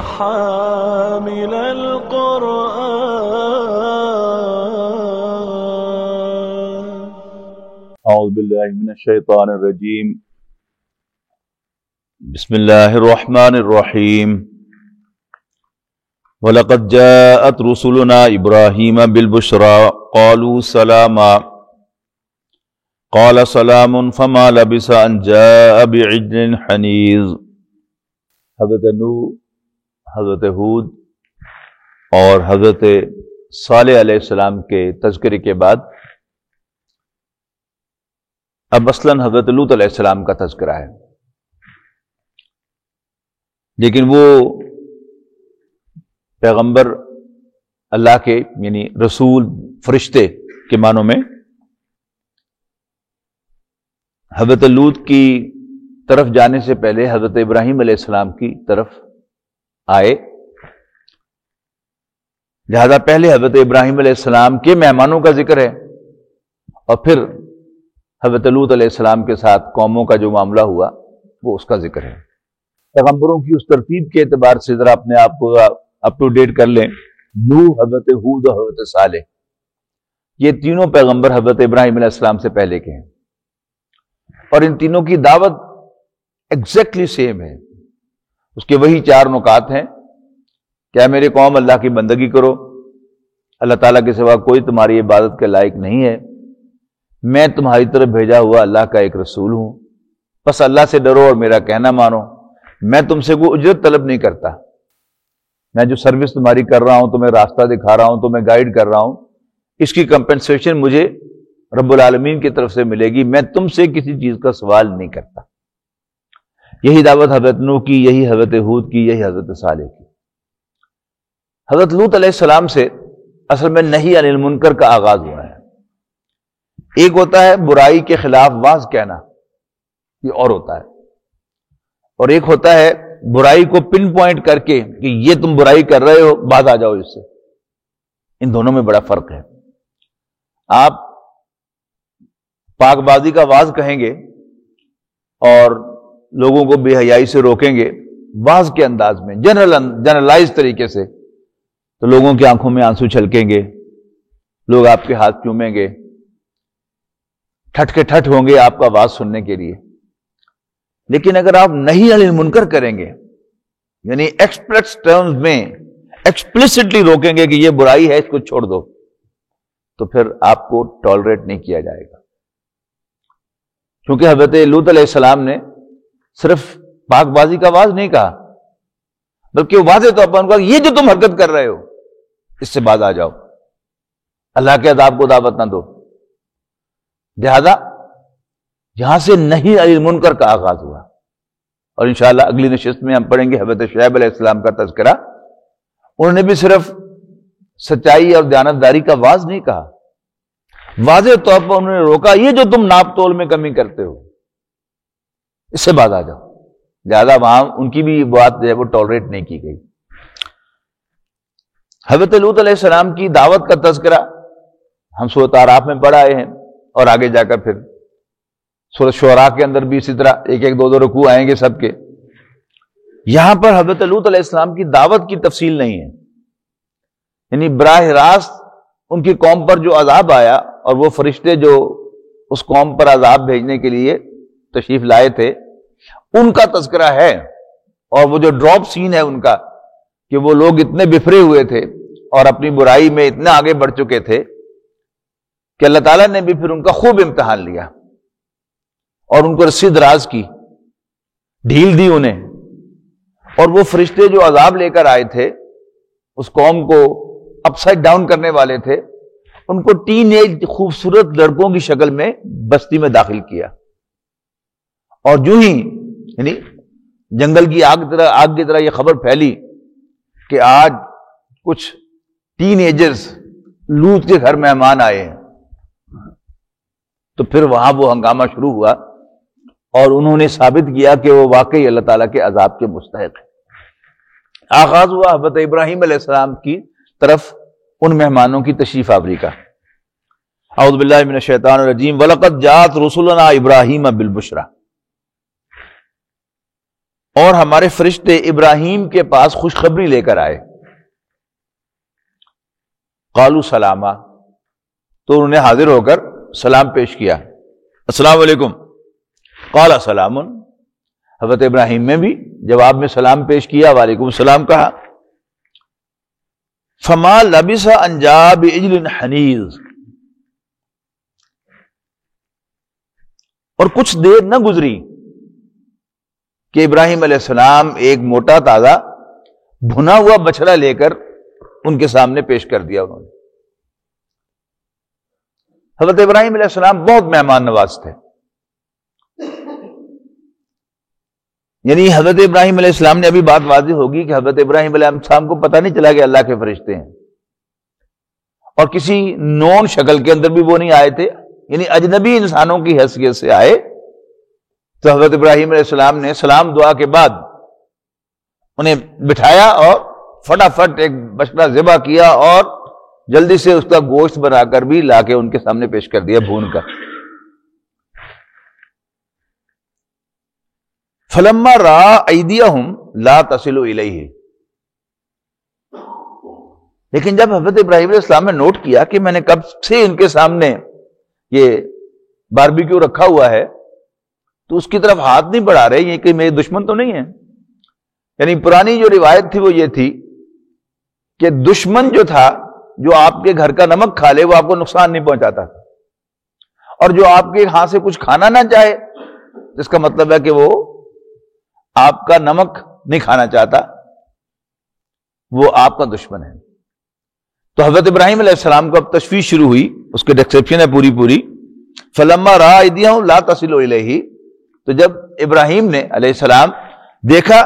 حامل القرآن. اعوذ باللہ من الشیطان الرجیم. بسم اللہ الرحمن الرحیم. وَلَقَدْ جَاءَتْ رُسُلُنَا إِبْرَاهِيمَ بِالْبُشْرَى قَالُوا سَلَامًا قَالَ سَلَامٌ فَمَا لَبِثَ أَنْ جَاءَ بِعِجْلٍ حَنِيذٍ. حضرت نوح، حضرت ہود اور حضرت صالح علیہ السلام کے تذکرے کے بعد اب اصلاً حضرت لوط علیہ السلام کا تذکرہ ہے. لیکن وہ پیغمبر اللہ کے یعنی رسول فرشتے کے معنوں میں حضرت لوط کی طرف جانے سے پہلے حضرت ابراہیم علیہ السلام کی طرف آئے. لہذا پہلے حضرت ابراہیم علیہ السلام کے مہمانوں کا ذکر ہے اور پھر حضرت لوط علیہ السلام کے ساتھ قوموں کا جو معاملہ ہوا وہ اس کا ذکر ہے. پیغمبروں کی اس ترتیب کے اعتبار سے ذرا اپنے آپ کو اپ ٹو ڈیٹ کر لیں. نوح، حضرت ہود اور حضرت صالح، یہ تینوں پیغمبر حضرت ابراہیم علیہ السلام سے پہلے کے ہیں اور ان تینوں کی دعوت ایگزیکٹلی سیم ہے. اس کے وہی چار نکات ہیں. کیا میرے قوم اللہ کی بندگی کرو، اللہ تعالیٰ کے سوا کوئی تمہاری عبادت کے لائق نہیں ہے، میں تمہاری طرف بھیجا ہوا اللہ کا ایک رسول ہوں، بس اللہ سے ڈرو اور میرا کہنا مانو. میں تم سے کوئی اجرت طلب نہیں کرتا، میں جو سروس تمہاری کر رہا ہوں، تمہیں راستہ دکھا رہا ہوں، تمہیں گائیڈ کر رہا ہوں، اس کی کمپنسیشن مجھے رب العالمین کی طرف سے ملے گی. میں تم سے کسی چیز کا سوال نہیں کرتا. یہی دعوت حضرت نوح کی، یہی حضرت ہود کی، یہی حضرت صالح کی. حضرت لوط علیہ السلام سے اصل میں نہی عن المنکر کا آغاز ہوا ہے. ایک ہوتا ہے برائی کے خلاف واز کہنا، یہ اور ہوتا ہے، اور ایک ہوتا ہے برائی کو پن پوائنٹ کر کے کہ یہ تم برائی کر رہے ہو، باز آ جاؤ اس سے. ان دونوں میں بڑا فرق ہے. آپ پاک بازی کا واز کہیں گے اور لوگوں کو بے حیائی سے روکیں گے واز کے انداز میں، جنرلائز طریقے سے، تو لوگوں کی آنکھوں میں آنسو چھلکیں گے، لوگ آپ کے ہاتھ چومیں گے، ٹھٹ کے ٹھٹ ہوں گے آپ کا واز سننے کے لیے. لیکن اگر آپ نہی عن المنکر کریں گے، یعنی ایکسپریس ٹرمز میں ایکسپلسٹلی روکیں گے کہ یہ برائی ہے، اس کو چھوڑ دو، تو پھر آپ کو ٹالریٹ نہیں کیا جائے گا. کیونکہ حضرت لوط علیہ السلام نے صرف پاک بازی کا واز نہیں کہا، بلکہ واضح طور پر ان کا یہ جو تم حرکت کر رہے ہو اس سے باز آ جاؤ، اللہ کے عذاب کو دعوت نہ دو. لہذا یہاں سے نہی عن المنکر کا آغاز ہوا. اور انشاءاللہ اگلی نشست میں ہم پڑھیں گے حضرت شعیب علیہ السلام کا تذکرہ. انہوں نے بھی صرف سچائی اور دیانتداری کا واز نہیں کہا، واضح طور پر انہوں نے روکا یہ جو تم ناپ تول میں کمی کرتے ہو اس سے باز آ جاؤ. لہذا وہاں ان کی بھی بات جو ہے وہ ٹالریٹ نہیں کی گئی. حضرت لوط علیہ السلام کی دعوت کا تذکرہ ہم سورۃ اعراف میں پڑھ آئے ہیں اور آگے جا کر پھر سورۃ شعراء کے اندر بھی اسی طرح ایک ایک دو دو رکوع آئیں گے سب کے. یہاں پر حضرت لوط علیہ السلام کی دعوت کی تفصیل نہیں ہے، یعنی براہ راست ان کی قوم پر جو عذاب آیا اور وہ فرشتے جو اس قوم پر عذاب بھیجنے کے لیے تشریف لائے تھے ان کا تذکرہ ہے. اور وہ جو ڈراپ سین ہے ان کا کہ وہ لوگ اتنے بفرے ہوئے تھے اور اپنی برائی میں اتنے آگے بڑھ چکے تھے کہ اللہ تعالیٰ نے بھی پھر ان کا خوب امتحان لیا اور ان کو رسی دراز کی، ڈھیل دی انہیں. اور وہ فرشتے جو عذاب لے کر آئے تھے اس قوم کو اپ سائڈ ڈاؤن کرنے والے تھے، ان کو ٹین ایج خوبصورت لڑکوں کی شکل میں بستی میں داخل کیا. اور جو ہی یعنی جنگل کی آگ کی طرح یہ خبر پھیلی کہ آج کچھ ٹین ایجرز لوط کے گھر مہمان آئے ہیں، تو پھر وہاں وہ ہنگامہ شروع ہوا اور انہوں نے ثابت کیا کہ وہ واقعی اللہ تعالیٰ کے عذاب کے مستحق ہیں. آغاز ہوا حضرت ابراہیم علیہ السلام کی طرف ان مہمانوں کی تشریف آوری کا. اعوذ باللہ من الشیطان الرجیم. وَلَقَدْ جَاءَتْ رُسُلُنَا إِبْرَاهِيمَ بِالْبُشْرَى. اور ہمارے فرشتے ابراہیم کے پاس خوشخبری لے کر آئے. قالوا سلاما، تو انہوں نے حاضر ہو کر سلام پیش کیا، السلام علیکم. قال سلام، حضرت ابراہیم نے بھی جواب میں سلام پیش کیا، وعلیکم السلام کہا. فما لبث ان جاء بعجل حنیذ، اور کچھ دیر نہ گزری کہ ابراہیم علیہ السلام ایک موٹا تازہ بھنا ہوا بچڑا لے کر ان کے سامنے پیش کر دیا. انہوں نے، حضرت ابراہیم علیہ السلام بہت مہمان نواز تھے. یعنی حضرت ابراہیم علیہ السلام نے، ابھی بات واضح ہوگی کہ حضرت ابراہیم علیہ السلام کو پتہ نہیں چلا کہ اللہ کے فرشتے ہیں، اور کسی نون شکل کے اندر بھی وہ نہیں آئے تھے، یعنی اجنبی انسانوں کی حیثیت سے آئے. تو حضرت ابراہیم علیہ السلام نے سلام دعا کے بعد انہیں بٹھایا اور فٹافٹ ایک بچڑا ذبح کیا اور جلدی سے اس کا گوشت بنا کر بھی لا کے ان کے سامنے پیش کر دیا بھون کر. فلما رأى أيديهم لا تصل إليه، لیکن جب حضرت ابراہیم علیہ السلام نے نوٹ کیا کہ میں نے کب سے ان کے سامنے یہ باربیکیو رکھا ہوا ہے تو اس کی طرف ہاتھ نہیں بڑھا رہے، یہ کہ میرے دشمن تو نہیں ہیں. یعنی پرانی جو روایت تھی وہ یہ تھی کہ دشمن جو تھا، جو آپ کے گھر کا نمک کھا لے وہ آپ کو نقصان نہیں پہنچاتا تھا، اور جو آپ کے ہاں سے کچھ کھانا نہ چاہے، اس کا مطلب ہے کہ وہ آپ کا نمک نہیں کھانا چاہتا، وہ آپ کا دشمن ہے. تو حضرت ابراہیم علیہ السلام کو اب تشویش شروع ہوئی، اس کے ڈسکرپشن ہے پوری. فلما رأى أيديهم لا تصل إليه، تو جب ابراہیم نے علیہ السلام دیکھا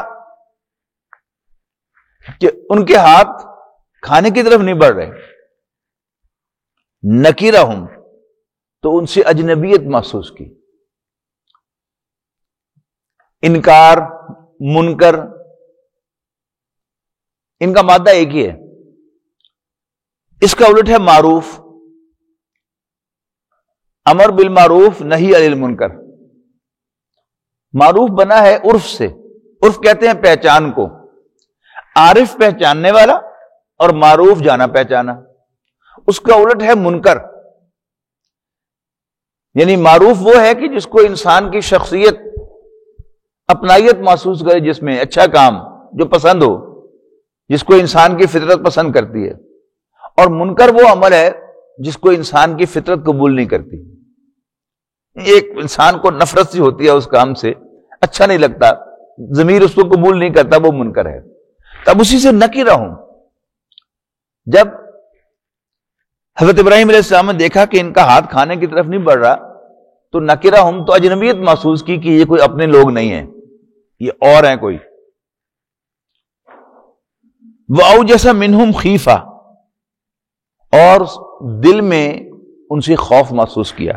کہ ان کے ہاتھ کھانے کی طرف نہیں بڑھ رہے، نکرہم، تو ان سے اجنبیت محسوس کی. انکار، منکر، ان کا مادہ ایک ہی ہے. اس کا الٹ ہے معروف، امر بالمعروف نہی عن المنکر. معروف بنا ہے عرف سے، عرف کہتے ہیں پہچان کو، عارف پہچاننے والا اور معروف جانا پہچانا. اس کا الٹ ہے منکر. یعنی معروف وہ ہے کہ جس کو انسان کی شخصیت، اپنائیت محسوس کرے، جس میں اچھا کام جو پسند ہو، جس کو انسان کی فطرت پسند کرتی ہے. اور منکر وہ عمل ہے جس کو انسان کی فطرت قبول نہیں کرتی. ایک انسان کو نفرت سی ہوتی ہے اس کام سے، اچھا نہیں لگتا، ضمیر اس کو قبول نہیں کرتا، وہ منکر ہے. تب اسی سے نکرہ ہوں. جب حضرت ابراہیم علیہ السلام نے دیکھا کہ ان کا ہاتھ کھانے کی طرف نہیں بڑھ رہا تو نکرہ ہوں، تو اجنبیت محسوس کی کہ یہ کوئی اپنے لوگ نہیں ہیں، یہ اور ہیں کوئی. وَأَوْجَسَ مِنْهُمْ خِیفَةً، اور دل میں ان سے خوف محسوس کیا.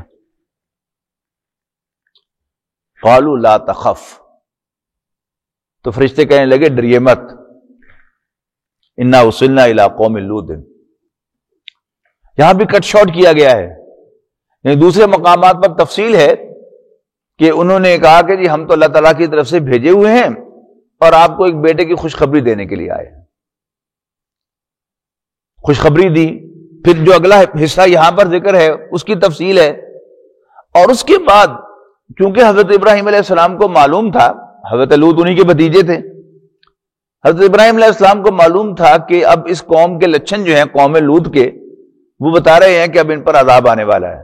قَالُوا لَا تَخَفْ، تو فرشتے کہنے لگے ڈریے مت، اِنَّا أُرْسِلْنَا إِلَىٰ قَوْمٍ لُوطٍ. یہاں بھی کٹ شارٹ کیا گیا ہے. یعنی دوسرے مقامات پر تفصیل ہے کہ انہوں نے کہا کہ جی ہم تو اللہ تعالیٰ کی طرف سے بھیجے ہوئے ہیں اور آپ کو ایک بیٹے کی خوشخبری دینے کے لیے آئے. خوشخبری دی. پھر جو اگلا حصہ یہاں پر ذکر ہے اس کی تفصیل ہے. اور اس کے بعد کیونکہ حضرت ابراہیم علیہ السلام کو معلوم تھا، حضرت لوط انہی کے بھتیجے تھے، حضرت ابراہیم علیہ السلام کو معلوم تھا کہ اب اس قوم کے لچھن جو ہیں قوم لوط کے، وہ بتا رہے ہیں کہ اب ان پر عذاب آنے والا ہے.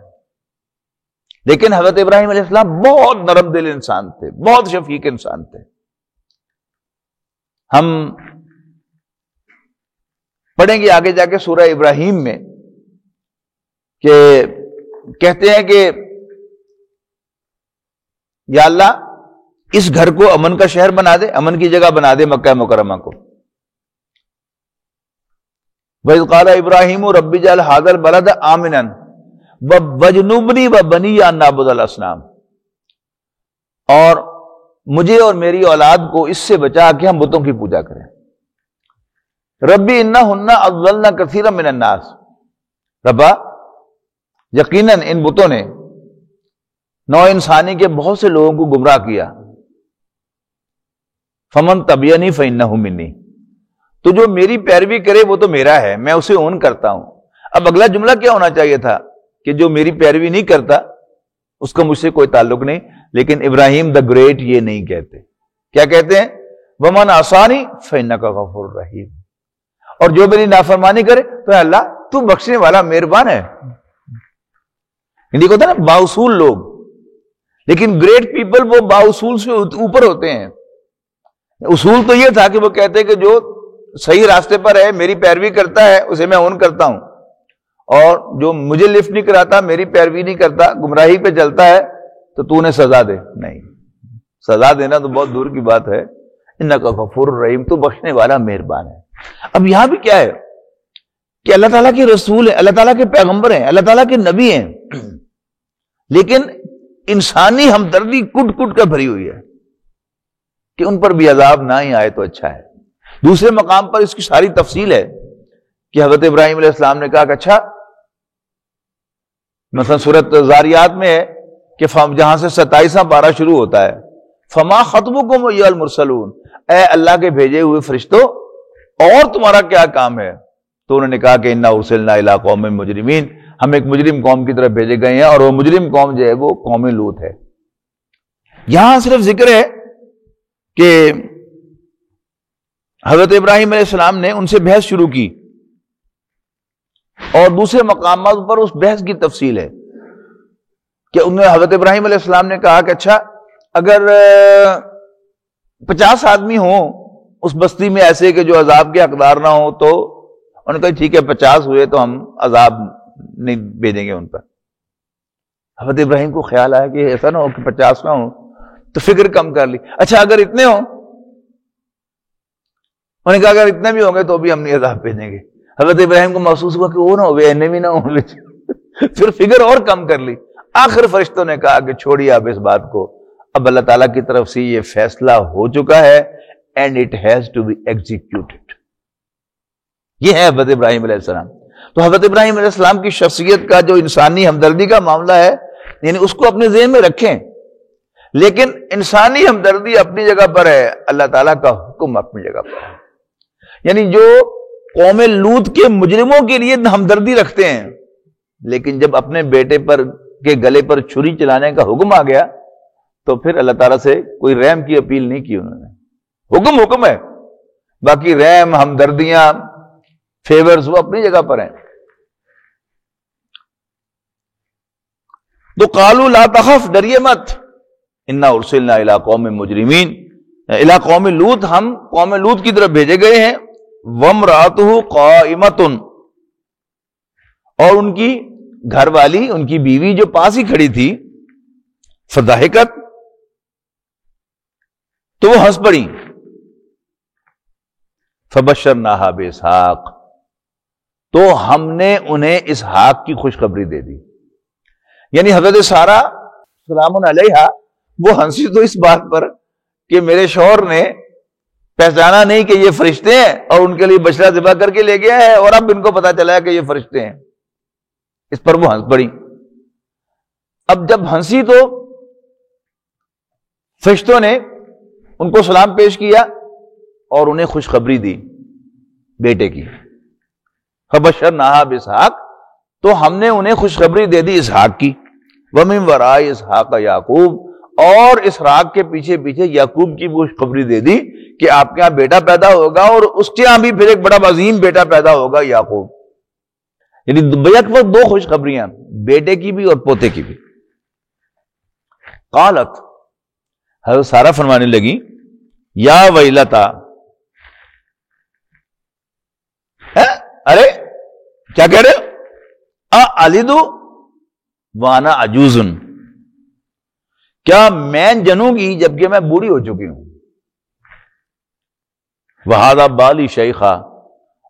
لیکن حضرت ابراہیم علیہ السلام بہت نرم دل انسان تھے، بہت شفیق انسان تھے. ہم پڑھیں گے آگے جا کے سورہ ابراہیم میں کہ کہتے ہیں کہ یا اللہ اس گھر کو امن کا شہر بنا دے، امن کی جگہ بنا دے مکہ مکرمہ کو. وَإِذْ قَالَ إِبْرَاهِيمُ رَبِّ اجْعَلْ هَٰذَا الْبَلَدَ آمِنًا وَاجْنُبْنِي وَبَنِيَّ أَن نَّعْبُدَ الْأَصْنَامَ، اور مجھے اور میری اولاد کو اس سے بچا کہ ہم بتوں کی پوجا کریں. ربی انہن اضللن کثیرا من الناس، ربا یقیناً ان بتوں نے نوع انسانی کے بہت سے لوگوں کو گمراہ کیا. فمن تبعنی فانہ منی، تو جو میری پیروی کرے وہ تو میرا ہے، میں اسے اون کرتا ہوں۔ اب اگلا جملہ کیا ہونا چاہیے تھا کہ جو میری پیروی نہیں کرتا اس کا مجھ سے کوئی تعلق نہیں، لیکن ابراہیم دا گریٹ یہ نہیں کہتے، کیا کہتے ہیں؟ ومن عصانی فانک غفور رحیم، اور جو میری نافرمانی کرے تو اللہ تو بخشنے والا مہربان ہے۔ ہندی کو ہوتا ہے نا بااصول لوگ، لیکن گریٹ پیپل وہ بااصول سے اوپر ہوتے ہیں۔ اصول تو یہ تھا کہ وہ کہتے ہیں کہ جو صحیح راستے پر ہے، میری پیروی کرتا ہے، اسے میں اون کرتا ہوں، اور جو مجھے لفٹ نہیں کراتا، میری پیروی نہیں کرتا، گمراہی پہ چلتا ہے، تو نے سزا دے۔ نہیں، سزا دینا تو بہت دور کی بات ہے۔ انک غفور الرحیم، تو بخشنے والا مہربان ہے۔ اب یہاں بھی کیا ہے کہ اللہ تعالیٰ کے رسول ہیں، اللہ تعالیٰ کے پیغمبر ہیں، اللہ تعالیٰ کے نبی ہیں، لیکن انسانی ہمدردی کٹ کٹ کر بھری ہوئی ہے کہ ان پر بھی عذاب نہ ہی آئے تو اچھا ہے۔ دوسرے مقام پر اس کی ساری تفصیل ہے کہ حضرت ابراہیم علیہ السلام نے کہا کہ اچھا، مثلا سورۃ زاریات میں ہے کہ جہاں سے 27واں پارہ شروع ہوتا ہے، فما خطبکم ایھا المرسلون، اے اللہ کے بھیجے ہوئے فرشتوں اور تمہارا کیا کام ہے؟ تو انہوں نے کہا کہ انا ارسلنا الی قوم مجرمین، ہم ایک مجرم قوم کی طرف بھیجے گئے ہیں، اور وہ مجرم قوم جو ہے وہ قوم لوط ہے۔ یہاں صرف ذکر ہے کہ حضرت ابراہیم علیہ السلام نے ان سے بحث شروع کی، اور دوسرے مقامات پر اس بحث کی تفصیل ہے کہ انہوں نے حضرت ابراہیم علیہ السلام نے کہا کہ اچھا، اگر 50 آدمی ہوں اس بستی میں ایسے کہ جو عذاب کے حقدار نہ ہوں، تو انہوں نے کہا ٹھیک ہے 50 ہوئے تو ہم عذاب نہیں بھیجیں گے ان پر۔ حضرت ابراہیم کو خیال آیا کہ ایسا نہ ہو کہ 50 نہ ہوں، تو فکر کم کر لی، اچھا اگر اتنے ہوں، انہوں نے کہا اگر اتنے بھی ہوں گے تو بھی ہم نہیں عذاب بھیجیں گے۔ حضرت ابراہیم کو محسوس ہوا کہ وہ نہ ہوئے، انہیں بھی نہ ہوں، پھر فکر اور کم کر لی۔ آخر فرشتوں نے کہا کہ چھوڑیے آپ اس بات کو، اب اللہ تعالیٰ کی طرف سے یہ فیصلہ ہو چکا ہے، and it has to be executed. یہ ہے حضرت ابراہیم علیہ السلام۔ تو حضرت ابراہیم علیہ السلام کی شخصیت کا جو انسانی ہمدردی کا معاملہ ہے، یعنی اس کو اپنے ذہن میں رکھیں، لیکن انسانی ہمدردی اپنی جگہ پر ہے، اللہ تعالیٰ کا حکم اپنی جگہ پر ہے۔ یعنی جو قوم لوط کے مجرموں کے لیے ہمدردی رکھتے ہیں، لیکن جب اپنے بیٹے پر کے گلے پر چھری چلانے کا حکم آ گیا تو پھر اللہ تعالیٰ سے کوئی رحم کی اپیل نہیں کی انہوں نے۔ حکم ہے، باقی رحم، ہمدردیاں، فیورز وہ اپنی جگہ پر ہیں۔ تو قالوا لا تخف، ڈریے مت، انا ارسلنا الی قوم مجرمین، الی قوم لوط، ہم قوم لوط کی طرف بھیجے گئے ہیں۔ وامرأتہ قائمۃ، اور ان کی گھر والی، ان کی بیوی جو پاس ہی کھڑی تھی، فضحکت، تو وہ ہنس پڑی۔ فبشرناہا باسحاق، تو ہم نے انہیں اسحاق کی خوشخبری دے دی۔ یعنی حضرت سارہ سلام علیہا وہ ہنسی تو اس بات پر کہ میرے شوہر نے پہچانا نہیں کہ یہ فرشتے ہیں، اور ان کے لیے بچڑا ذبح کر کے لے گیا ہے، اور اب ان کو پتا چلا ہے کہ یہ فرشتے ہیں، اس پر وہ ہنس پڑی۔ اب جب ہنسی تو فرشتوں نے ان کو سلام پیش کیا اور انہیں خوشخبری دی بیٹے کی۔ فبشرناہا باسحاق، تو ہم نے انہیں خوشخبری دے دی اسحاق کی۔ ومن وراء اسحاق یعقوب، اور اسحاق کے پیچھے پیچھے یعقوب کی خوشخبری دے دی کہ آپ کے ہاں بیٹا پیدا ہوگا، اور اس کے ہاں بھی پھر ایک بڑا عظیم بیٹا پیدا ہوگا، یعقوب۔ یعنی بیک وقت دو خوشخبریاں، بیٹے کی بھی اور پوتے کی بھی۔ قالت، حضرت سارہ فرمانے لگی، یا ویلتا، ارے کیا کہہ رہے اَلِدُ وَأَنَا عَجُوزٌ، کیا میں جنوں گی جبکہ میں بوڑھی ہو چکی ہوں؟ وَهَذَا بَالِي شَيْخًا،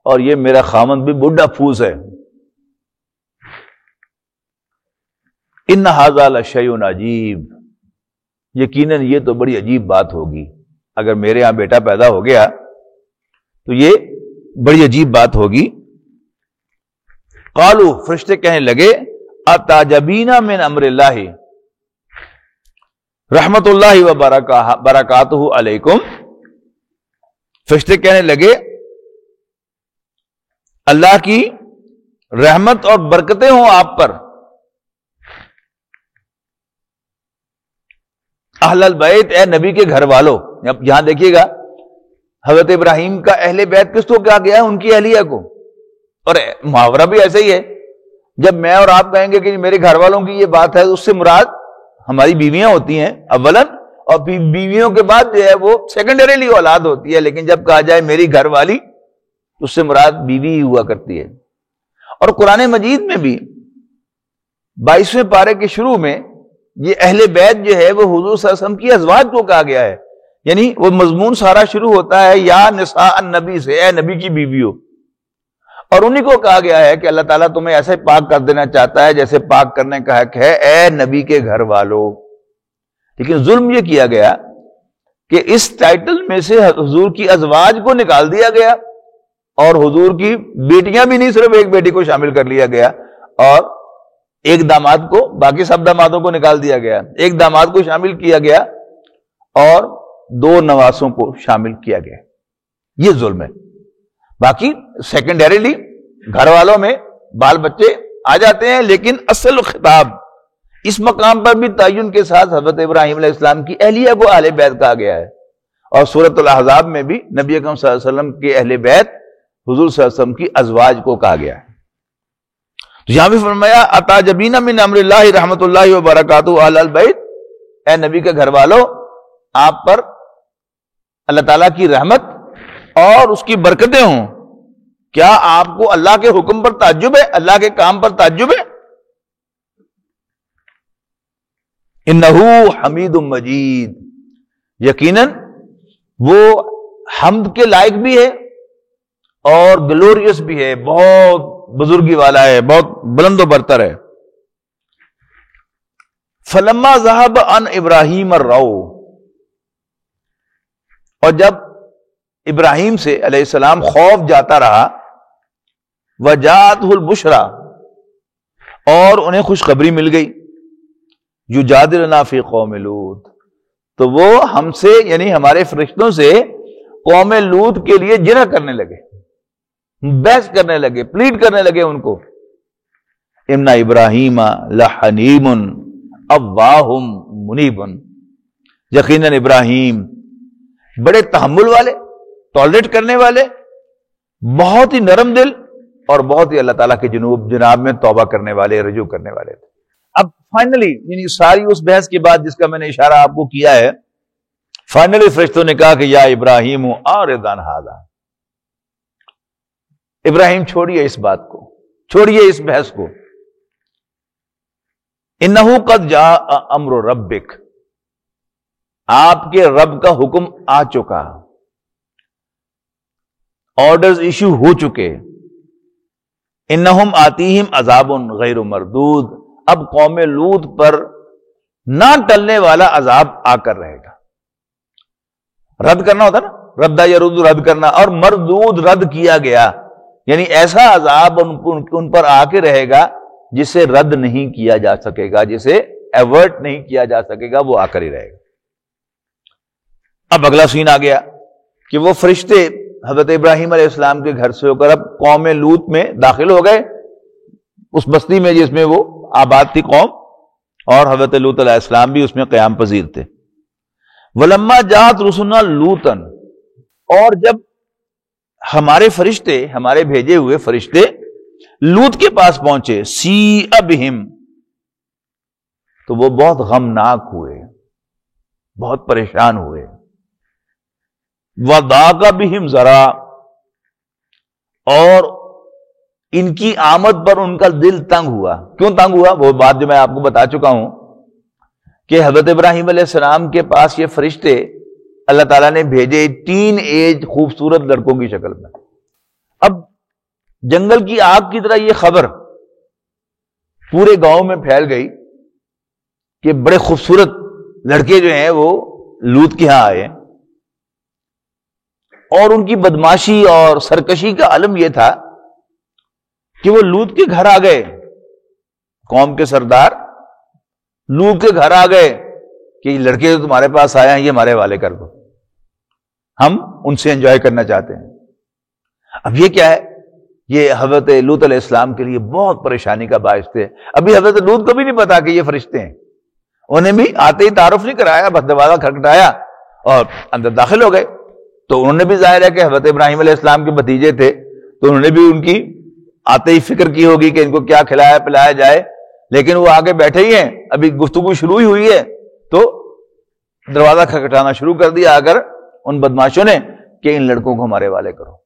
اور یہ میرا خامند بھی بڈھا پھوس ہے۔ إِنَّ هَذَا لَشَيْءٌ عَجِيبٌ، یقیناً یہ تو بڑی عجیب بات ہوگی، اگر میرے ہاں بیٹا پیدا ہو گیا تو یہ بڑی عجیب بات ہوگی۔ قالوا، فرشتے کہنے لگے، اتعجبین من امر اللہ رحمت اللہ وبرکاتہ علیکم، فرشتے کہنے لگے اللہ کی رحمت اور برکتیں ہوں آپ پر، اہل البیت، اے نبی کے گھر والوں۔ اب یہاں دیکھیے گا حضرت ابراہیم کا اہل بیت کس کو کہا گیا ہے؟ ان کی اہلیہ کو۔ اور محاورہ بھی ایسے ہی ہے، جب میں اور آپ کہیں گے کہ میرے گھر والوں کی یہ بات ہے، اس سے مراد ہماری بیویاں ہوتی ہیں اولاً، اور بیویوں کے بعد جو ہے وہ سیکنڈریلی اولاد ہوتی ہے، لیکن جب کہا جائے میری گھر والی، اس سے مراد بیوی ہی ہوا کرتی ہے۔ اور قرآن مجید میں بھی 22ویں پارے کے شروع میں یہ اہل بیت جو ہے وہ حضور صلی اللہ علیہ وسلم کی ازواج کو کہا گیا ہے، یعنی وہ مضمون سارا شروع ہوتا ہے یا نساء النبی سے، اے نبی کی بیویوں، اور انہی کو کہا گیا ہے کہ اللہ تعالیٰ تمہیں ایسے پاک کر دینا چاہتا ہے جیسے پاک کرنے کا حق ہے اے نبی کے گھر والوں۔ لیکن ظلم یہ کیا گیا کہ اس ٹائٹل میں سے حضور کی ازواج کو نکال دیا گیا، اور حضور کی بیٹیاں بھی نہیں، صرف ایک بیٹی کو شامل کر لیا گیا، اور ایک داماد کو، باقی سب دامادوں کو نکال دیا گیا، ایک داماد کو شامل کیا گیا اور 2 نواسوں کو شامل کیا گیا۔ یہ ظلم ہے۔ باقی سیکنڈریلی گھر والوں میں بال بچے آ جاتے ہیں، لیکن اصل خطاب اس مقام پر بھی تعین کے ساتھ حضرت ابراہیم علیہ السلام کی اہلیہ کو اہل بیت کہا گیا ہے، اور سورۃ الاحزاب میں بھی نبی اکرم صلی اللہ علیہ وسلم کے اہل بیت حضور صلی اللہ علیہ وسلم کی ازواج کو کہا گیا ہے۔ تو یہاں بھی فرمایا اتعجبین من امر اللہ رحمت اللہ وبرکاتہ اہل البیت، اے نبی کے گھر والوں، آپ پر اللہ تعالیٰ کی رحمت اور اس کی برکتیں ہوں۔ کیا آپ کو اللہ کے حکم پر تعجب ہے؟ اللہ کے کام پر تعجب ہے؟ انہو حمید مجید، یقیناً وہ حمد کے لائق بھی ہے اور گلوریس بھی ہے، بہت بزرگی والا ہے، بہت بلند و برتر ہے۔ فلما ذهب عن ابراہیم الرو، اور جب ابراہیم سے علیہ السلام خوف جاتا رہا، وجاءته البشرا، اور انہیں خوشخبری مل گئی، یجادلنا فی قوم لوط، تو وہ ہم سے یعنی ہمارے فرشتوں سے قوم لوط کے لیے جنح کرنے لگے، بحث کرنے لگے، پلیڈ کرنے لگے ان کو۔ ان ابراہیم لحلیم اواہ منیب، یقیناً ابراہیم بڑے تحمل والے، ٹالریٹ کرنے والے، بہت ہی نرم دل اور بہت ہی اللہ تعالیٰ کے جناب میں توبہ کرنے والے، رجوع کرنے والے تھے۔ اب فائنلی یعنی ساری اس بحث کے بعد جس کا میں نے اشارہ آپ کو کیا ہے، فائنلی فرشتوں نے کہا کہ یا ابراہیم اعرض عن ھذا، ابراہیم چھوڑیے اس بات کو، چھوڑیے اس بحث کو، انہو قد جاء امر ربک، آپ کے رب کا حکم آ چکا، آرڈرز ایشو ہو چکے، انہم آتیہم عذاب غیر مردود، اب قوم لوط پر نہ ٹلنے والا عذاب آ کر رہے گا۔ رد کرنا ہوتا نا، رد یرد، رد کرنا، اور مردود رد کیا گیا، یعنی ایسا عذاب ان پر آ کے رہے گا جسے رد نہیں کیا جا سکے گا، جسے ایورٹ نہیں کیا جا سکے گا، وہ آ کر ہی رہے گا۔ اب اگلا سین آ گیا کہ وہ فرشتے حضرت ابراہیم علیہ السلام کے گھر سے ہو کر اب قوم لوط میں داخل ہو گئے، اس بستی میں جس میں وہ آباد تھی قوم، اور حضرت لوط علیہ السلام بھی اس میں قیام پذیر تھے۔ وَلَمَّا جَاءَتْ رُسُلُنَا لُوطًا، اور جب ہمارے فرشتے، ہمارے بھیجے ہوئے فرشتے لوط کے پاس پہنچے، سِیءَ بِهِمْ، تو وہ بہت غمناک ہوئے، بہت پریشان ہوئے، وَضَاقَ بِهِمْ ذَرْعًا، اور ان کی آمد پر ان کا دل تنگ ہوا۔ کیوں تنگ ہوا؟ وہ بات جو میں آپ کو بتا چکا ہوں کہ حضرت ابراہیم علیہ السلام کے پاس یہ فرشتے اللہ تعالیٰ نے بھیجے ٹین ایج خوبصورت لڑکوں کی شکل میں۔ اب جنگل کی آگ کی طرح یہ خبر پورے گاؤں میں پھیل گئی کہ بڑے خوبصورت لڑکے جو ہیں وہ لوط کے ہاں آئے، اور ان کی بدماشی اور سرکشی کا عالم یہ تھا کہ وہ لوط کے گھر آ گئے، قوم کے سردار لوط کے گھر آ گئے کہ یہ لڑکے جو تمہارے پاس آئے ہیں یہ ہمارے حوالے کر دو، ہم ان سے انجوائے کرنا چاہتے ہیں. اب یہ کیا ہے؟ یہ حضرت لوط علیہ السلام کے لیے بہت پریشانی کا باعث تھے. ابھی حضرت لوط کو بھی نہیں پتا کہ یہ فرشتے ہیں. انہیں بھی آتے ہی تعارف نہیں کرایا، بس دروازہ کھٹکھٹایا اور اندر داخل ہو گئے. تو انہوں نے بھی ظاہر ہے کہ حضرت ابراہیم علیہ السلام کے بھتیجے تھے، تو انہوں نے بھی ان کی آتے ہی فکر کی ہوگی کہ ان کو کیا کھلایا پلایا جائے. لیکن وہ آگے بیٹھے ہی ہیں، ابھی گفتگو شروع ہی ہوئی ہے، تو دروازہ کھٹکھٹانا شروع کر دیا اگر ان بدماشوں نے کہ ان لڑکوں کو ہمارے والے کرو.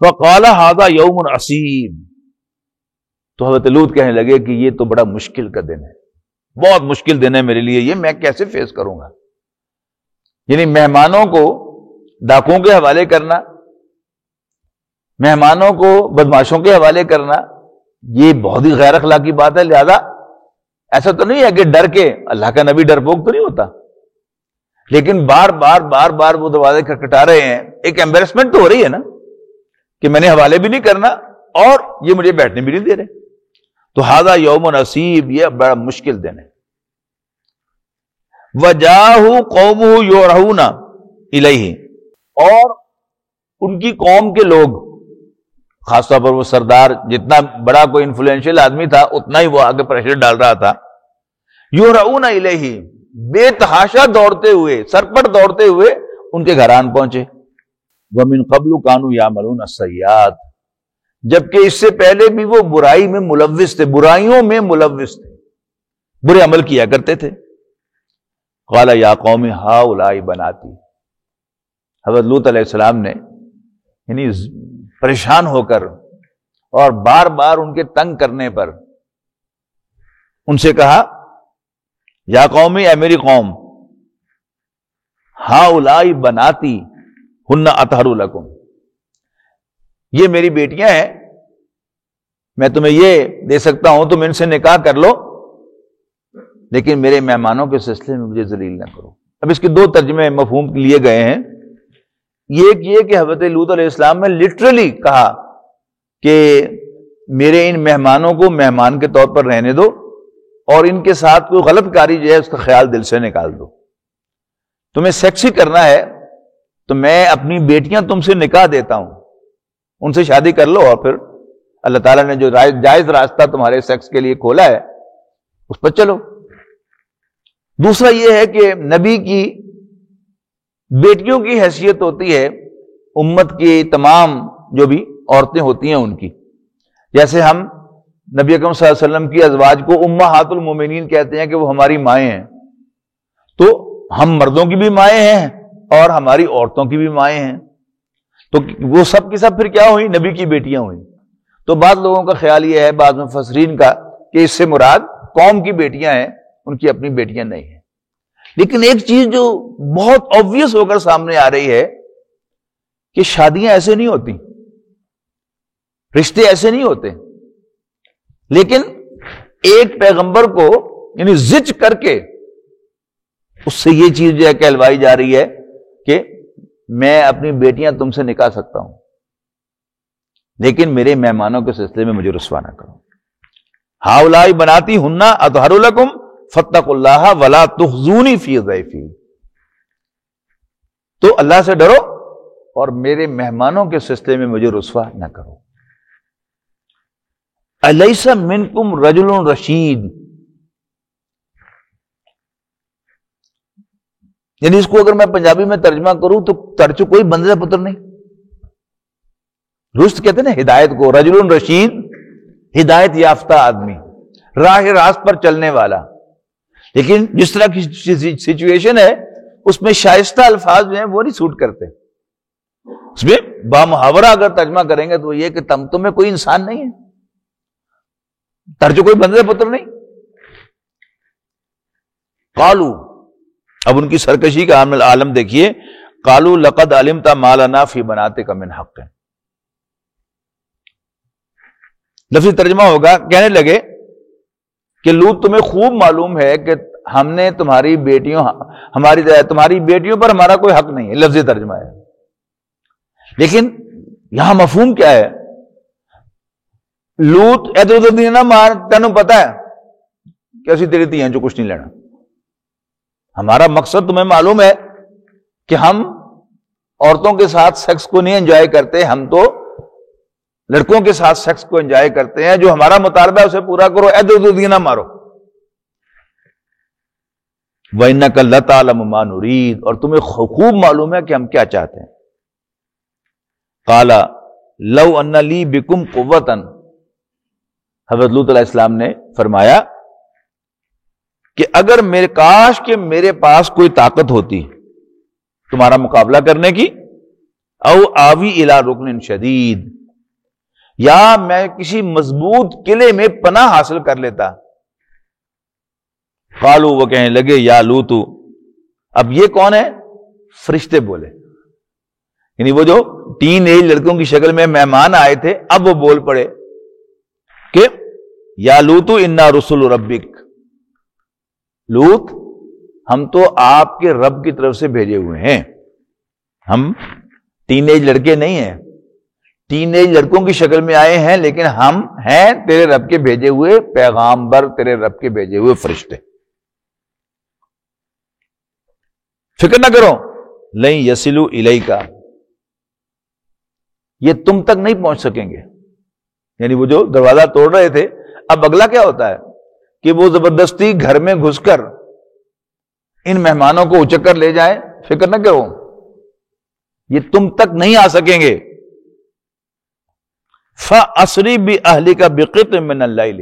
وقال هذا يوم عصیب. تو حضرت لوط کہنے لگے کہ یہ تو بڑا مشکل کا دن ہے، بہت مشکل دن ہے میرے لیے، یہ میں کیسے فیس کروں گا. یعنی مہمانوں کو ڈاکوؤں کے حوالے کرنا، مہمانوں کو بدماشوں کے حوالے کرنا، یہ بہت ہی غیر اخلاقی بات ہے. لہذا ایسا تو نہیں ہے کہ ڈر کے، اللہ کا نبی ڈرپوک تو نہیں ہوتا، لیکن بار بار وہ دروازے کھٹکھٹا رہے ہیں. ایک ایمبیرسمنٹ تو ہو رہی ہے نا کہ میں نے حوالے بھی نہیں کرنا اور یہ مجھے بیٹھنے بھی نہیں دے رہے. تو ھذا یوم عصیب، یہ بڑا مشکل دن ہے. وجاءہ قومہ یرعون الیہ، اور ان کی قوم کے لوگ، خاص طور پر وہ سردار، جتنا بڑا کوئی انفلوئنشل آدمی تھا اتنا ہی وہ آگے پریشر ڈال رہا تھا. یرعون الیہ، بے تحاشا دوڑتے ہوئے، سرپٹ دوڑتے ہوئے ان کے گھران پہنچے. وَمِن قَبْلُ كَانُوا يَعْمَلُونَ السَّيِّئَاتِ، جبکہ اس سے پہلے بھی وہ برائی میں ملوث تھے، برائیوں میں ملوث تھے، برے عمل کیا کرتے تھے. قَالَ يَا قَوْمِ هَؤُلَاءِ بَنَاتِي، حضرت لوط علیہ السلام نے یعنی پریشان ہو کر اور بار بار ان کے تنگ کرنے پر ان سے کہا، یا قومی، اے میری قوم، ہؤلاء بناتی ہن اطہر لکم، یہ میری بیٹیاں ہیں، میں تمہیں یہ دے سکتا ہوں، تم ان سے نکاح کر لو، لیکن میرے مہمانوں کے سلسلے میں مجھے ذلیل نہ کرو. اب اس کے دو ترجمے مفہوم لیے گئے ہیں. یہ کہ حضرت لوط علیہ السلام نے لٹرلی کہا کہ میرے ان مہمانوں کو مہمان کے طور پر رہنے دو اور ان کے ساتھ کوئی غلط کاری جو ہے اس کا خیال دل سے نکال دو. تمہیں سیکسی کرنا ہے تو میں اپنی بیٹیاں تم سے نکاح دیتا ہوں، ان سے شادی کر لو، اور پھر اللہ تعالیٰ نے جو جائز راستہ تمہارے سیکس کے لیے کھولا ہے اس پر چلو. دوسرا یہ ہے کہ نبی کی بیٹیوں کی حیثیت ہوتی ہے امت کی تمام جو بھی عورتیں ہوتی ہیں ان کی. جیسے ہم نبی اکرم صلی اللہ علیہ وسلم کی ازواج کو امہات المومنین کہتے ہیں کہ وہ ہماری مائیں ہیں، تو ہم مردوں کی بھی مائیں ہیں اور ہماری عورتوں کی بھی مائیں ہیں، تو وہ سب کی سب پھر کیا ہوئی؟ نبی کی بیٹیاں ہوئیں. تو بعض لوگوں کا خیال یہ ہے، بعض مفسرین کا، کہ اس سے مراد قوم کی بیٹیاں ہیں، ان کی اپنی بیٹیاں نہیں ہیں. لیکن ایک چیز جو بہت obvious ہو کر سامنے آ رہی ہے کہ شادیاں ایسے نہیں ہوتی، رشتے ایسے نہیں ہوتے. لیکن ایک پیغمبر کو یعنی زج کر کے اس سے یہ چیز جو ہے کہلوائی جا رہی ہے کہ میں اپنی بیٹیاں تم سے نکاح سکتا ہوں، لیکن میرے مہمانوں کے سلسلے میں مجھے رسوا نہ کرو. ہؤلاء بناتی ہن اطہر لکم فاتقوا اللہ ولا تخزونی فی ضیفی، تو اللہ سے ڈرو اور میرے مہمانوں کے سلسلے میں مجھے رسوا نہ کرو. الیس منکم رجل رشید، یعنی اس کو اگر میں پنجابی میں ترجمہ کروں تو ترچ کوئی بندے پتر نہیں. رشد کہتے ہیں نا ہدایت کو، رجل رشید ہدایت یافتہ آدمی، راہ راست پر چلنے والا. لیکن جس طرح کی سچویشن ہے اس میں شائستہ الفاظ جو ہیں وہ نہیں سوٹ کرتے. اس میں بامحاورہ اگر ترجمہ کریں گے تو یہ کہ تم میں کوئی انسان نہیں ہے، ترجمہ کوئی بندے پتر نہیں. قالو، اب ان کی سرکشی کا عالم دیکھیے. قالو لقد علمت ما لنا فی بناتک من حق، لفظی ترجمہ ہوگا، کہنے لگے کہ لوط تمہیں خوب معلوم ہے کہ ہم نے تمہاری بیٹیوں پر ہمارا کوئی حق نہیں ہے، لفظی ترجمہ ہے. لیکن یہاں مفہوم کیا ہے؟ لوط ادھر ادھر نہ مار، تینوں پتا ہے کہ اسی تیری تھی ہیں جو کچھ نہیں لینا. ہمارا مقصد تمہیں معلوم ہے کہ ہم عورتوں کے ساتھ سیکس کو نہیں انجوائے کرتے، ہم تو لڑکوں کے ساتھ سیکس کو انجوائے کرتے ہیں، جو ہمارا مطالبہ ہے اسے پورا کرو، ادھر ادھر نہ مارو۔ وَإِنَّكَ لَتَعْلَمُ مَا نُرِيدُ، اور تمہیں خوب معلوم ہے کہ ہم کیا چاہتے ہیں۔ قَالَ لَوْ أَنَّ لِي بِكُمْ قُوَّةً، حضرت لوط علیہ السلام نے فرمایا کہ اگر میرے کاش کہ میرے پاس کوئی طاقت ہوتی تمہارا مقابلہ کرنے کی، او آوی الی رکن شدید، یا میں کسی مضبوط قلعے میں پناہ حاصل کر لیتا۔ قالو، وہ کہنے لگے یا لوط، اب یہ کون ہے؟ فرشتے بولے، یعنی وہ جو ٹین ایج لڑکوں کی شکل میں مہمان آئے تھے، اب وہ بول پڑے کہ یا لوط انا رسول ربک، لوط ہم تو آپ کے رب کی طرف سے بھیجے ہوئے ہیں، ہم ٹین ایج لڑکے نہیں ہیں، ٹین ایج لڑکوں کی شکل میں آئے ہیں، لیکن ہم ہیں تیرے رب کے بھیجے ہوئے پیغامبر، تیرے رب کے بھیجے ہوئے فرشتے۔ فکر نہ کرو، لن یصلوا الیک، یہ تم تک نہیں پہنچ سکیں گے، یعنی وہ جو دروازہ توڑ رہے تھے، اب اگلا کیا ہوتا ہے کہ وہ زبردستی گھر میں گھس کر ان مہمانوں کو اچک کر لے جائیں۔ فکر نہ کرو، یہ تم تک نہیں آ سکیں گے۔ فَأَسْرِ بِأَهْلِكَ بِقِطْعٍ مِّنَ اللَّيْلِ،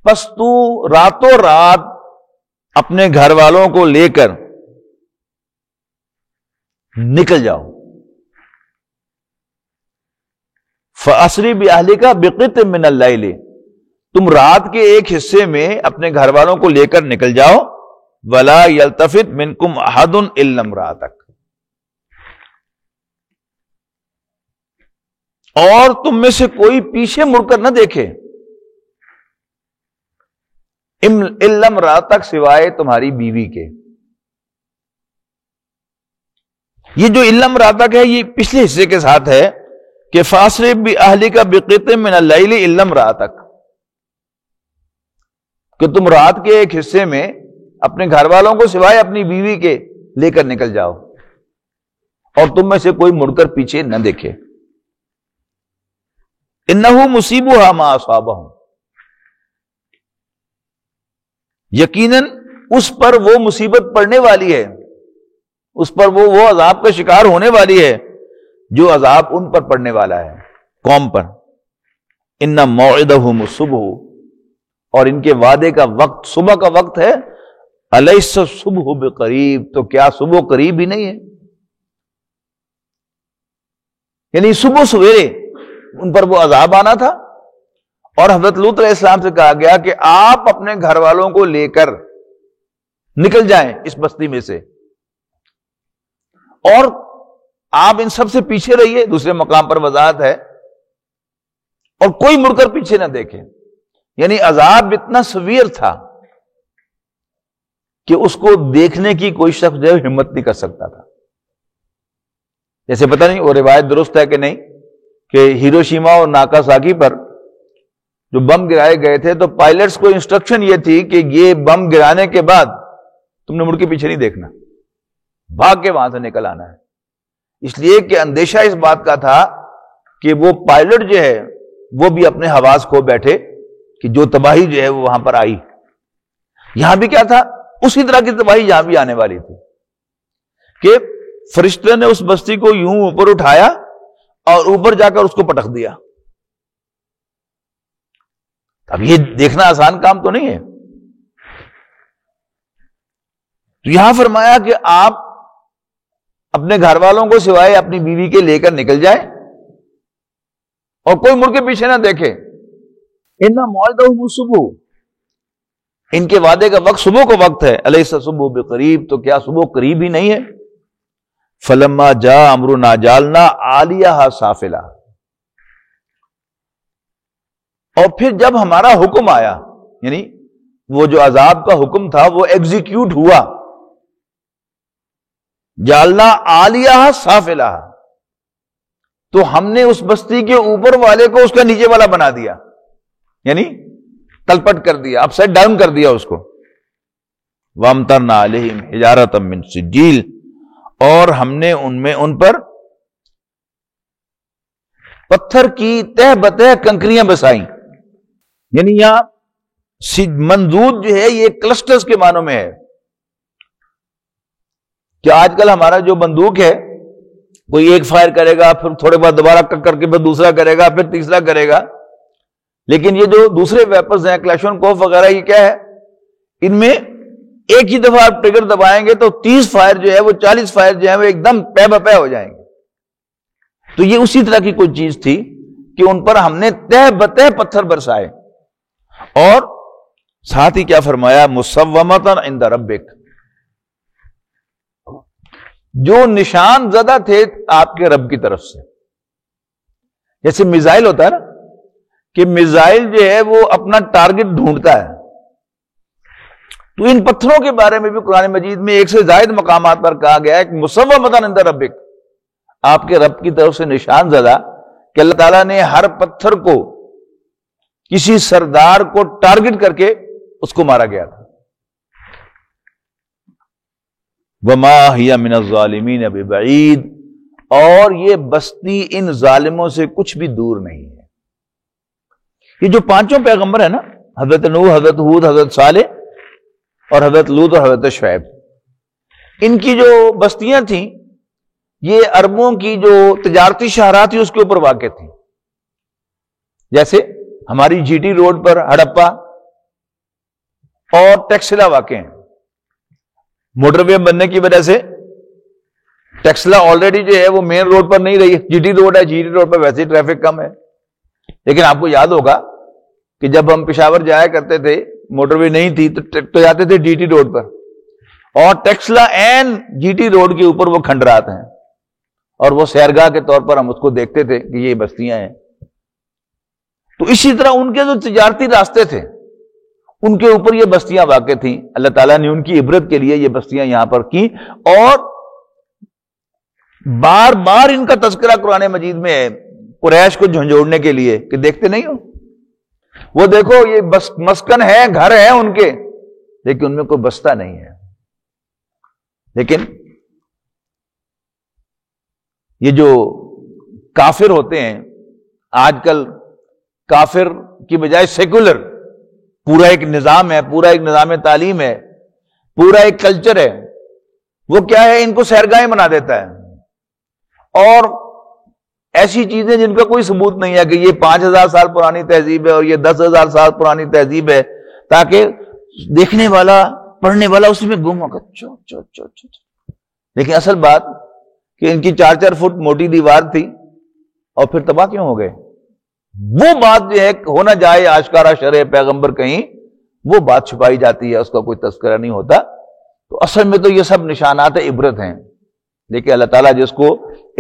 پس تو راتوں رات اپنے گھر والوں کو لے کر نکل جاؤ۔ فَأَسْرِ بِأَهْلِكَ بِقِطْعٍ مِّنَ اللَّيْلِ، تم رات کے ایک حصے میں اپنے گھر والوں کو لے کر نکل جاؤ۔ وَلَا يَلْتَفِتْ مِنْكُمْ أَحَدٌ إِلَّا امْرَأَتَكَ، اور تم میں سے کوئی پیچھے مڑ کر نہ دیکھے، إِلَّا امْرَأَتَكَ، سوائے تمہاری بیوی کے۔ یہ جو إِلَّا امْرَأَتَكَ ہے، یہ پچھلے حصے کے ساتھ ہے کہ فَأَسْرِ بِأَهْلِكَ بِقِطْعٍ مِّنَ اللَّيْلِ إِلَّا امْرَأَتَكَ، کہ تم رات کے ایک حصے میں اپنے گھر والوں کو سوائے اپنی بیوی کے لے کر نکل جاؤ، اور تم میں سے کوئی مڑ کر پیچھے نہ دیکھے۔ إِنَّهُ مُصِيبُهَا مَا أَصَابَهُمْ، یقیناً اس پر وہ مصیبت پڑنے والی ہے، اس پر وہ عذاب کا شکار ہونے والی ہے جو عذاب ان پر پڑنے والا ہے، قوم پر۔ إِنَّ مَوْعِدَهُمُ الصُّبْحُ، اور ان کے وعدے کا وقت صبح کا وقت ہے۔ أَلَيْسَ الصُّبْحُ بِقَرِيبٍ، تو کیا صبح قریب ہی نہیں ہے؟ یعنی صبح سویرے ان پر وہ عذاب آنا تھا، اور حضرت لوط علیہ السلام سے کہا گیا کہ آپ اپنے گھر والوں کو لے کر نکل جائیں اس بستی میں سے، اور آپ ان سب سے پیچھے رہیے۔ دوسرے مقام پر وضاحت ہے، اور کوئی مڑ کر پیچھے نہ دیکھے، یعنی عذاب اتنا سویر تھا کہ اس کو دیکھنے کی کوئی شخص جو ہمت نہیں کر سکتا تھا۔ جیسے پتہ نہیں وہ روایت درست ہے کہ نہیں، کہ ہیروشیما اور ناکاساکی پر جو بم گرائے گئے تھے، تو پائلٹس کو انسٹرکشن یہ تھی کہ یہ بم گرانے کے بعد تم نے مڑ کے پیچھے نہیں دیکھنا، بھاگ کے وہاں سے نکل آنا ہے۔ اس لیے کہ اندیشہ اس بات کا تھا کہ وہ پائلٹ جو ہے وہ بھی اپنے حواس کھو بیٹھے کہ جو تباہی جو ہے وہ وہاں پر آئی، یہاں بھی کیا تھا، اسی طرح کی تباہی یہاں بھی آنے والی تھی، کہ فرشتے نے اس بستی کو یوں اوپر اٹھایا اور اوپر جا کر اس کو پٹک دیا۔ اب یہ دیکھنا آسان کام تو نہیں ہے، تو یہاں فرمایا کہ آپ اپنے گھر والوں کو سوائے اپنی بیوی کے لے کر نکل جائیں، اور کوئی مڑ کے پیچھے نہ دیکھے۔ إِنَّ مَوْعِدَهُمُ الصُّبْحُ، ان کے وعدے کا وقت صبح کا وقت ہے۔ أَلَيْسَ الصُّبْحُ بِقَرِيبٍ، تو کیا صبح قریب ہی نہیں ہے؟ فَلَمَّا جَاءَ أَمْرُنَا جَعَلْنَا عَالِيَهَا سَافِلًا، اور پھر جب ہمارا حکم آیا، یعنی وہ جو عذاب کا حکم تھا وہ ایگزیکیوٹ ہوا، جَعَلْنَا عَالِيَهَا سَافِلًا، تو ہم نے اس بستی کے اوپر والے کو اس کا نیچے والا بنا دیا، یعنی تلپٹ کر دیا، اپ سائڈ ڈاؤن کر دیا اس کو۔ وَأَمْطَرْنَا عَلَيْهِمْ حِجَارَةً مِّن سِجِّيلٍ، اور ہم نے ان پر پتھر کی تہ بتہ کنکریاں بسائیں. یعنی یہاں منضود جو ہے یہ کلسٹرز کے معنوں میں ہے کہ آج کل ہمارا جو بندوق ہے کوئی ایک فائر کرے گا، پھر تھوڑے بعد دوبارہ کر کے پھر دوسرا کرے گا، پھر تیسرا کرے گا. لیکن یہ جو دوسرے ویپنز ہیں کلیشنکوف وغیرہ، یہ کیا ہے؟ ان میں ایک ہی دفعہ آپ ٹریگر دبائیں گے تو 30 فائر جو ہے وہ 40 فائر جو ہے وہ ایک دم پے بپے ہو جائیں گے. تو یہ اسی طرح کی کوئی چیز تھی کہ ان پر ہم نے تہ بتہ پتھر برسائے. اور ساتھ ہی کیا فرمایا؟ مسومۃ عند ربک، جو نشان زدہ تھے آپ کے رب کی طرف سے. جیسے میزائل ہوتا ہے نا، کہ میزائل جو ہے وہ اپنا ٹارگٹ ڈھونڈتا ہے، تو ان پتھروں کے بارے میں بھی قرآن مجید میں ایک سے زائد مقامات پر کہا گیا ہے کہ مسومۃ عند ربک، آپ کے رب کی طرف سے نشان زدہ، کہ اللہ تعالیٰ نے ہر پتھر کو کسی سردار کو ٹارگٹ کر کے اس کو مارا گیا تھا. وما ہی من الظالمین ببعید، اور یہ بستی ان ظالموں سے کچھ بھی دور نہیں ہے. یہ جو پانچوں پیغمبر ہیں نا، حضرت نوح، حضرت ہود، حضرت صالح اور حضرت لوط اور حضرت شعیب، ان کی جو بستیاں تھیں یہ عربوں کی جو تجارتی شاہراہ تھی اس کے اوپر واقع تھی. جیسے ہماری جی ٹی روڈ پر ہڑپا اور ٹیکسلا واقع ہیں. موٹر وے بننے کی وجہ سے ٹیکسلا آلریڈی جو ہے وہ مین روڈ پر نہیں رہی، جی ٹی روڈ ہے، جی ٹی روڈ پر ویسے ہی ٹریفک کم ہے. لیکن آپ کو یاد ہوگا کہ جب ہم پشاور جایا کرتے تھے، موٹر وے نہیں تھی تو جاتے تھے ڈی ٹی روڈ پر، اور Taxila N G T road کے اوپر وہ کھنڈرات ہیں، اور وہ سیرگاہ کے طور پر ہم اس کو دیکھتے تھے کہ یہ بستیاں ہیں. تو اسی طرح ان کے جو تجارتی راستے تھے ان کے اوپر یہ بستیاں واقع تھیں. اللہ تعالیٰ نے ان کی عبرت کے لیے یہ بستیاں یہاں پر کی، اور بار بار ان کا تذکرہ قرآن مجید میں ہے قریش کو جھنجھوڑنے کے لیے کہ دیکھتے نہیں ہو، وہ دیکھو یہ بس مسکن ہے، گھر ہے ان کے، لیکن ان میں کوئی بستہ نہیں ہے. لیکن یہ جو کافر ہوتے ہیں آج کل، کافر کی بجائے سیکولر پورا ایک نظام ہے، پورا ایک نظام تعلیم ہے، پورا ایک کلچر ہے، وہ کیا ہے؟ ان کو سیرگاہیں بنا دیتا ہے، اور ایسی چیزیں جن کا کوئی ثبوت نہیں ہے کہ یہ 5000 سال پرانی تہذیب ہے اور یہ 10,000 سال پرانی تہذیب ہے، تاکہ دیکھنے والا، پڑھنے والا اسی میں گم ہوگا. لیکن اصل بات کہ ان کی 4-4 فٹ موٹی دیوار تھی، اور پھر تباہ کیوں ہو گئے؟ وہ بات جو ہے ہونا جائے آشکارا شرع پیغمبر کہیں، وہ بات چھپائی جاتی ہے، اس کا کوئی تذکرہ نہیں ہوتا. تو اصل میں تو یہ سب نشانات عبرت ہیں. لیکن اللہ تعالیٰ جس کو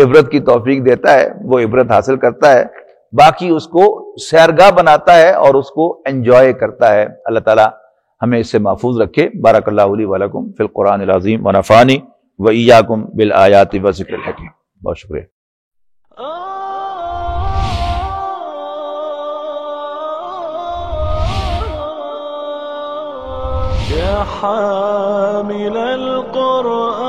عبرت کی توفیق دیتا ہے وہ عبرت حاصل کرتا ہے، باقی اس کو سیرگاہ بناتا ہے اور اس کو انجوائے کرتا ہے. اللہ تعالیٰ ہمیں اس سے محفوظ رکھے. بارک اللہ لی ولکم فی القرآن العظیم ونفعنی وإیاکم بالآیات والذکر الحکیم. بہت شکریہ. يا حامل القرآن